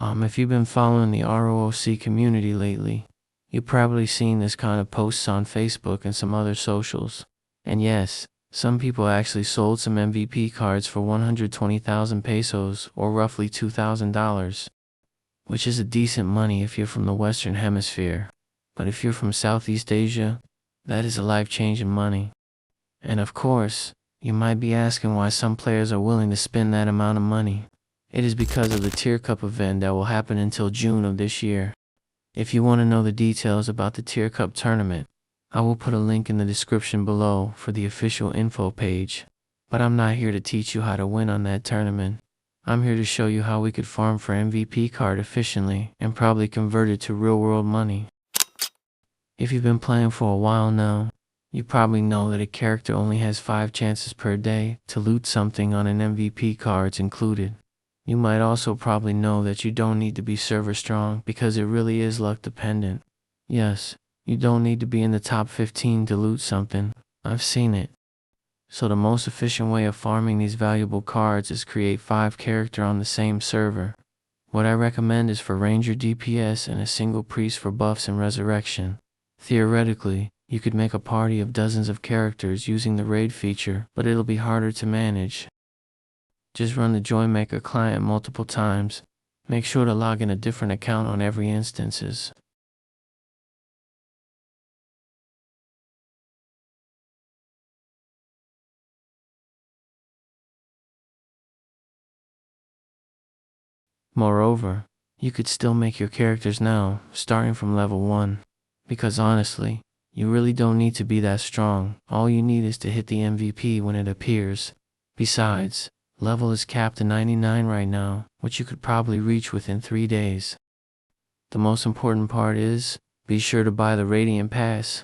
If you've been following the ROC community lately, you've probably seen this kind of posts on Facebook and some other socials. And yes, some people actually sold some MVP cards for 120,000 pesos, or roughly $2,000, which is a decent money if you're from the Western Hemisphere. But if you're from Southeast Asia, that is a life-changing money. And of course, you might be asking why some players are willing to spend that amount of money. It is because of the Tier Cup event that will happen until June of this year. If you want to know the details about the Tier Cup tournament, I will put a link in the description below for the official info page. But I'm not here to teach you how to win on that tournament. I'm here to show you how we could farm for MVP card efficiently and probably convert it to real-world money. If you've been playing for a while now, you probably know that a character only has 5 chances per day to loot something on an MVP cards included. You might also probably know that you don't need to be server strong because it really is luck dependent. Yes, you don't need to be in the top 15 to loot something. I've seen it. So the most efficient way of farming these valuable cards is create 5 characters on the same server. What I recommend is for Ranger DPS and a single priest for buffs and resurrection. Theoretically, you could make a party of dozens of characters using the raid feature, but it'll be harder to manage. Just run the JoyMaker client multiple times. Make sure to log in a different account on every instances. Moreover, you could still make your characters now, starting from level 1. Because honestly, you really don't need to be that strong. All you need is to hit the MVP when it appears. Besides, level is capped to 99 right now, which you could probably reach within 3 days. The most important part is, be sure to buy the Radiant Pass,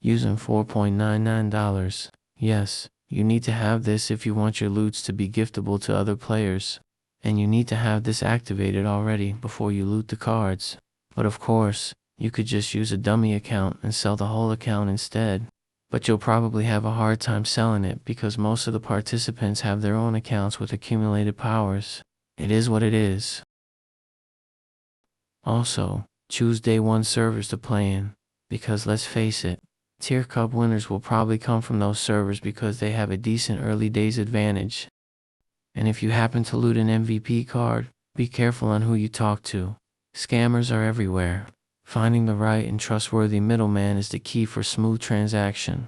using $4.99. Yes, you need to have this if you want your loots to be giftable to other players. And you need to have this activated already before you loot the cards. But of course, you could just use a dummy account and sell the whole account instead. But you'll probably have a hard time selling it because most of the participants have their own accounts with accumulated powers. It is what it is. Also, choose day 1 servers to play in, because let's face it, Tier Cup winners will probably come from those servers because they have a decent early days advantage. And if you happen to loot an MVP card, be careful on who you talk to. Scammers are everywhere. Finding the right and trustworthy middleman is the key for smooth transaction.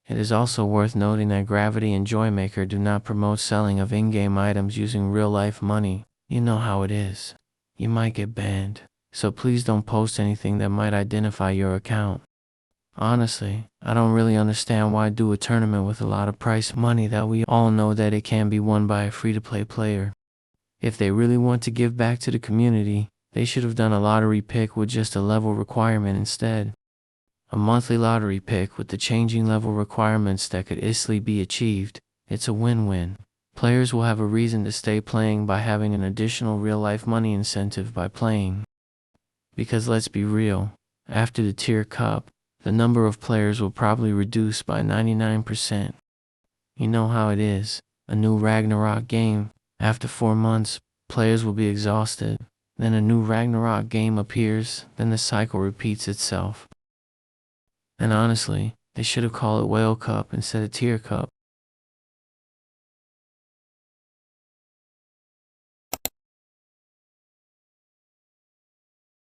It is also worth noting that Gravity and JoyMaker do not promote selling of in-game items using real-life money. You know how it is. You might get banned, so please don't post anything that might identify your account. Honestly, I don't really understand why do a tournament with a lot of prize money that we all know that it can be won by a free-to-play player. If they really want to give back to the community, they should have done a lottery pick with just a level requirement instead. A monthly lottery pick with the changing level requirements that could easily be achieved. It's a win-win. Players will have a reason to stay playing by having an additional real-life money incentive by playing. Because let's be real, after the Tier Cup, the number of players will probably reduce by 99%. You know how it is, a new Ragnarok game. After 4 months, players will be exhausted. Then a new Ragnarok game appears, then the cycle repeats itself. And honestly, they should have called it Whale Cup instead of Tier Cup.